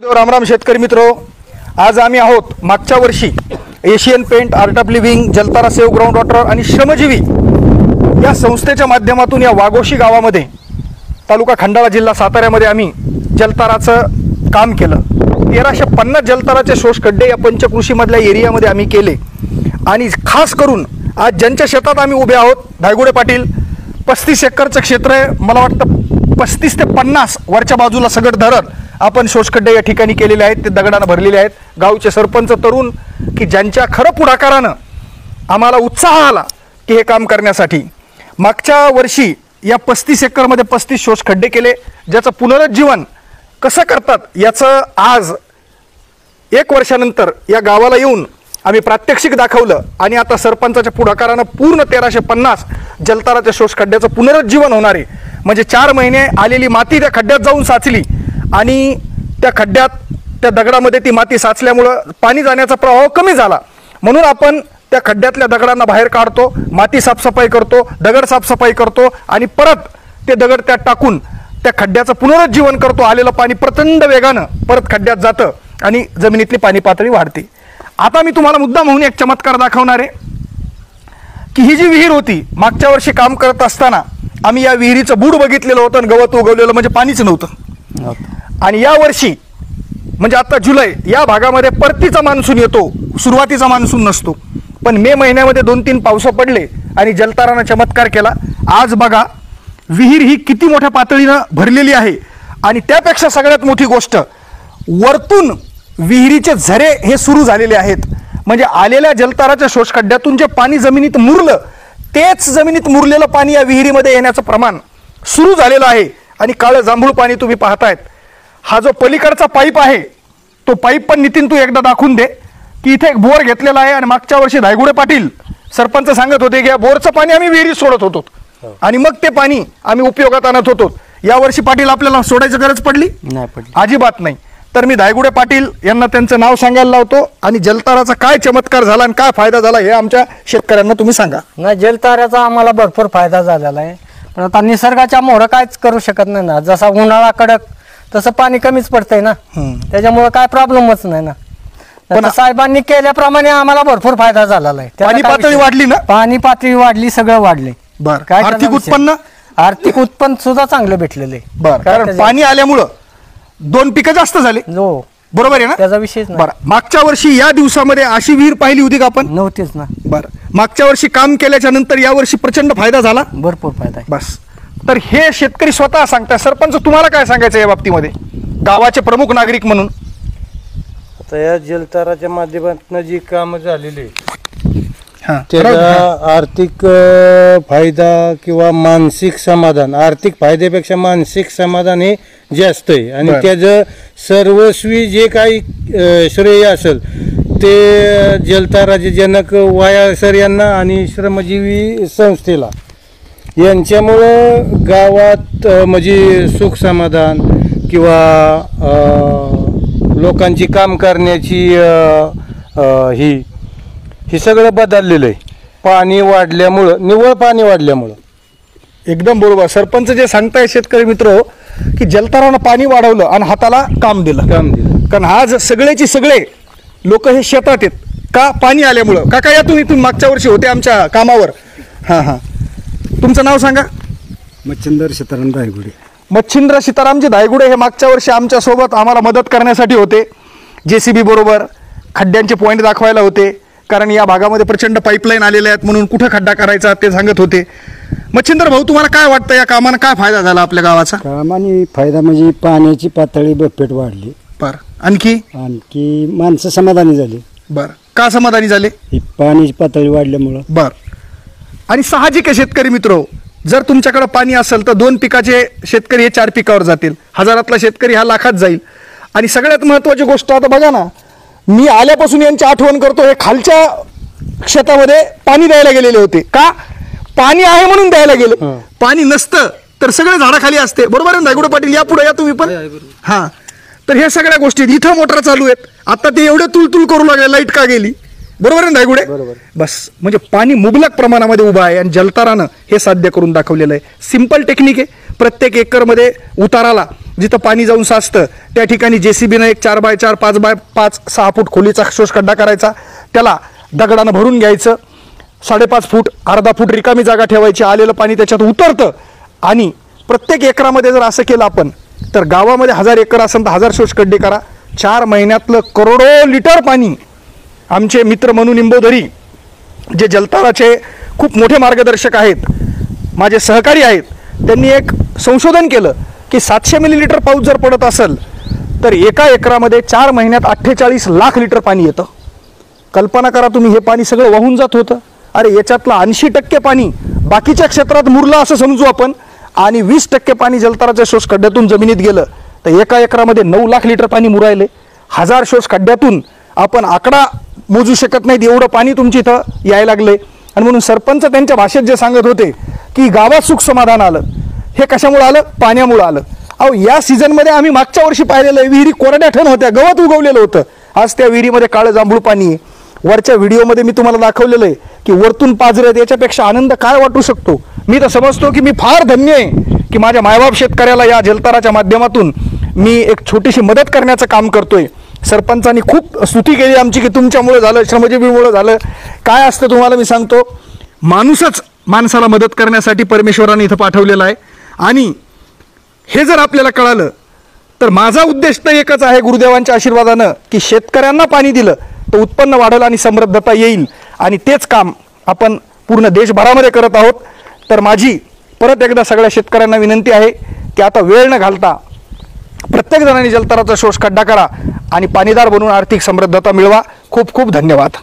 रामराम शेतकरी मित्रो, आज आम्ही आहोत मागच्या वर्षी Asian paint, art of living, Jaltara save ground water आणि श्रमजीवी या संस्थेच्या माध्यमातून या वाघोशी गावामध्ये तालुका खंडाळा जिल्हा साताऱ्यामध्ये आम्ही जलताराचं काम केलं। 1350 जलताराचे शोष खड्डे या पंचकृषीमधल्या एरियामध्ये आम्ही केले आणि खास करून आज ज्यांच्या शेतात आम्ही उभे आहोत धायगुडे पाटील 35 एकरचं क्षेत्र आहे, मला वाटतं 35 ते 50 वरच्या बाजूला सगळं धरण आपण शोषखड्डे या ठिकाणी केलेले आहेत, ते दगडानं भरलेले आहेत। गावचे सरपंच तरुण की ज्यांच्या खरं पुढाकारानं आम्हाला उत्साह आला की हे काम करण्यासाठी मागच्या वर्षी या 35 एकरमध्ये 35 शोषखड्डे केले, ज्याचं पुनरुज्जीवन कसं करतात याचं आज 1 वर्षानंतर या गावाला येऊन आम्ही प्रात्यक्षिक दाखवलं आणि आता सरपंचाच्या पुढाकारानं पूर्ण 1350 जलताराच्या शोषखड्ड्याचं पुनरुज्जीवन होणार आहे। म्हणजे 4 महिने आलेली माती त्या खड्ड्यात जाऊन साचली आणि त्या खड्ड्यात त्या दगडामध्ये ती माती साचल्यामुळं पाणी जाण्याचा प्रवाह कमी झाला, म्हणून आपण त्या खड्ड्यातल्या दगडांना बाहेर काढतो, माती साफसफाई करतो, दगड साफसफाई करतो आणि परत ते दगड त्यात टाकून त्या खड्ड्याचं पुनरुज्जीवन करतो। आलेलं पाणी प्रचंड वेगानं परत खड्ड्यात जातं आणि जमिनीतली पाणी पातळी वाढते। आता मी तुम्हाला मुद्दा म्हणून एक चमत्कार दाखवणार आहे की ही जी विहीर होती मागच्या वर्षी काम करत असताना आम्ही या विहिरीचं बूड बघितलेलं होतं आणि गवत उगवलेलं, म्हणजे पाणीच नव्हतं। आणि या वर्षी म्हणजे आता जुलै या भागामध्ये परतीचा मान्सून येतो, सुरुवातीचा मान्सून नसतो, पण मे महिन्यामध्ये 2-3 पाऊस पडले आणि जलतारानं चमत्कार केला। आज बघा विहीर ही किती मोठ्या पातळीनं भरलेली आहे आणि त्यापेक्षा सगळ्यात मोठी गोष्ट वरतून विहिरीचे झरे हे सुरू झालेले आहेत। म्हणजे आलेल्या जलताराच्या शोषखड्ड्यातून जे पाणी जमिनीत मुरलं तेच जमिनीत मुरलेलं पाणी या विहिरीमध्ये येण्याचं प्रमाण सुरू झालेलं आहे आणि काळं जांभूळ पाणी तुम्ही पाहतायत। हा जो पलीकडचा पाईप आहे तो पाईप पण नितीन तू एकदा दाखवून दे की इथे एक बोर घेतलेला आहे आणि मागच्या वर्षी धायगुडे पाटील सरपंच सांगत होते की या बोरचं पाणी आम्ही विहिरीत सोडत होतो आणि मग ते पाणी आम्ही उपयोगात आणत होतो। यावर्षी पाटील आपल्याला सोडायची गरज पडली नाही, अजिबात नाही। तर मी धायगुडे पाटील यांना त्यांचं नाव सांगायला लावतो आणि जलताराचा काय चमत्कार झाला आणि काय फायदा झाला हे आमच्या शेतकऱ्यांना तुम्ही सांगा। नाही, जलताराचा आम्हाला भरपूर फायदा झालेला आहे, पण आता निसर्गाच्या मोहर काहीच करू शकत नाही ना। जसा उन्हाळा कडक तसं पाणी कमीच पडतंय ना, त्याच्यामुळे काय प्रॉब्लेमच नाही ना। पण साहेबांनी केल्याप्रमाणे आम्हाला भरपूर फायदा झालेला आहे। पाणी पातळी वाढली ना, पाणी पातळी वाढली, सगळं वाढले। बरं, काय आर्थिक उत्पन्न सुद्धा चांगलं भेटलेले। बरं, कारण पाणी आल्यामुळं 2 पिकं जास्त झाले, बरोबर आहे ना, त्याचा विषयच नाही। बरं, मागच्या वर्षी या दिवसामध्ये अशी विहीर पाहिली होती का आपण? नव्हतीच ना। बरं, मागच्या वर्षी काम केल्याच्या नंतर या वर्षी प्रचंड फायदा झाला, भरपूर फायदा आहे। बस, तर हे शेतकरी स्वतः सांगतात। सरपंच तुम्हाला काय सांगायचं या बाबतीमध्ये गावाचे प्रमुख नागरिक म्हणून? आता या जलताराच्या माध्यमातून जी कामं झालेली त्याचा आर्थिक फायदा किंवा मानसिक समाधान, आर्थिक फायद्यापेक्षा मानसिक समाधान हे जास्त आहे आणि त्याचं सर्वस्वी जे काही श्रेय असेल ते जलताराचे जनक वाया सर यांना आणि श्रमजीवी संस्थेला, यांच्यामुळं गावात म्हणजे सुख समाधान किंवा लोकांची काम करण्याची ही सगळं बदललेलं आहे। पाणी वाढल्यामुळं, निव्वळ पाणी वाढल्यामुळं। एकदम बरोबर, सरपंच जे सांगताय शेतकरी मित्र की जलतारानं पाणी वाढवलं आणि हाताला काम दिलं। कारण आज सगळेची सगळे लोक हे शेतात आहेत का पाणी आल्यामुळं। काका या तुम्ही मागच्या वर्षी होते आमच्या कामावर। हां, तुमचं नाव सांगा? मच्छिंद्र सीताराम धायगुडे। मच्छिंद्र सीतारामजी धायगुडे हे मागच्या वर्षी आमच्या सोबत आम्हाला मदत करण्यासाठी होते, JCB बरोबर खड्ड्यांचे पॉईंट दाखवायला होते, कारण या भागामध्ये प्रचंड पाईपलाईन आलेल्या आहेत म्हणून कुठं खड्डा करायचा ते सांगत होते। मच्छिंद्र भाऊ, तुम्हाला काय वाटतं या कामानं काय फायदा झाला आपल्या गावाचा? कामाने फायदा म्हणजे पाण्याची पातळी बफेट वाढली। बरं, आणखी माणसं समाधानी झाली। बरं, का समाधानी झाले? ही पाण्याची पातळी वाढल्यामुळं। बरं, आणि साहजिक आहे शेतकरी मित्र, जर तुमच्याकडे पाणी असेल तर 2 पिकाचे शेतकरी हे 4 पिकावर जातील, हजारातला शेतकरी हा लाखात जाईल। आणि सगळ्यात महत्त्वाची गोष्ट आता बघा ना, मी आल्यापासून यांची आठवण करतो, हे खालच्या शेतामध्ये पाणी द्यायला गेलेले होते का? पाणी आहे म्हणून द्यायला गेले, पाणी नसतं तर सगळे झाडाखाली असते, बरोबर आहे धायगुडे पाटील? या पुढे या तुम्ही पण। हां, तर हे सगळ्या गोष्टी इथं मोटर चालू आहेत, आता ते एवढे तुलतुल करू लागले, लाईट का गेली? बरोबर आहे धायगुडे? बस, म्हणजे पाणी मुबलक प्रमाणामध्ये उभं आहे आणि जलतारानं हे साध्य करून दाखवलेलं आहे। सिंपल टेक्निक आहे, प्रत्येक एकरमध्ये उताराला जिथं पाणी जाऊन साचतं त्या ठिकाणी JCBनं एक 4x4 5x5 6 फूट खोलीचा शोष खड्डा करायचा, त्याला दगडानं भरून घ्यायचं, 5.5 फूट अर्धा फूट रिकामी जागा ठेवायची, आलेलं पाणी त्याच्यात उतरतं. आणि प्रत्येक एकरामध्ये जर असं केलं आपण तर गावामध्ये 1000 एकर असेल तर 1000 शोष खड्डे करा. 4 महिन्यातलं करोडो लिटर पाणी. आमचे मित्र म्हणून निंबोदरी जे जलताराचे खूप मोठे मार्गदर्शक आहेत, माझे सहकारी आहेत, त्यांनी एक संशोधन केलं की 700 मिलीलिटर पाऊस जर पडत असेल तर एका एकरामध्ये 4 महिन्यात 48 लाख लिटर पाणी येतं. कल्पना करा तुम्ही, हे पाणी सगळं वाहून जात होतं. अरे याच्यातलं 80% पाणी बाकीच्या क्षेत्रात मुरलं असं समजू आपण, आणि 20% पाणी जलताराच्या शोष खड्ड्यातून जमिनीत गेलं तर एका एकरामध्ये 9 लाख लिटर पाणी मुरायले. 1000 शोष खड्ड्यातून आपण आकडा मोजू शकत नाहीत एवढं पाणी तुमच्या इथं यायला लागले. आणि म्हणून सरपंच त्यांच्या भाषेत जे सांगत होते की गावात सुख समाधान आलं, हे कशामुळे आलं? पाण्यामुळे आलं. अहो या सीझनमध्ये आम्ही मागच्या वर्षी पाहिलेलं आहे, विहिरी कोरड्या ठण होत्या, गवत उगवलेलं होतं. आज त्या विहिरीमध्ये काळं जांभूळ पाणी आहे. वरच्या व्हिडिओमध्ये मी तुम्हाला दाखवलेलं आहे की वरतून पाजरेत, याच्यापेक्षा आनंद काय वाटू शकतो? मी तर समजतो की मी फार धन्य आहे की माझ्या मायबाप शेतकऱ्याला या जलताराच्या माध्यमातून मी एक छोटीशी मदत करण्याचं काम करतोय. सरपंचांनी खूप स्तुती केली आमची की तुमच्यामुळे झालं, श्रमजीवीमुळे झालं. काय असतं तुम्हाला मी सांगतो, माणूसच माणसाला मदत करण्यासाठी परमेश्वराने इथं पाठवलेला आहे. आणि हे जर आपल्याला कळालं तर माझा उद्देश तर एकच आहे, गुरुदेवांच्या आशीर्वादानं, की शेतकऱ्यांना पाणी दिलं तर उत्पन्न वाढेल आणि समृद्धता येईल. आणि तेच काम आपण पूर्ण देशभरामध्ये करत आहोत. तर माझी परत एकदा सगळ्या शेतकऱ्यांना विनंती आहे की आता वेळ न घालता प्रत्येक जणांनी जलताराचा शोष खड्डा करा आणि पाणीदार बनून आर्थिक समृद्धता मिळवा. खूप खूप धन्यवाद.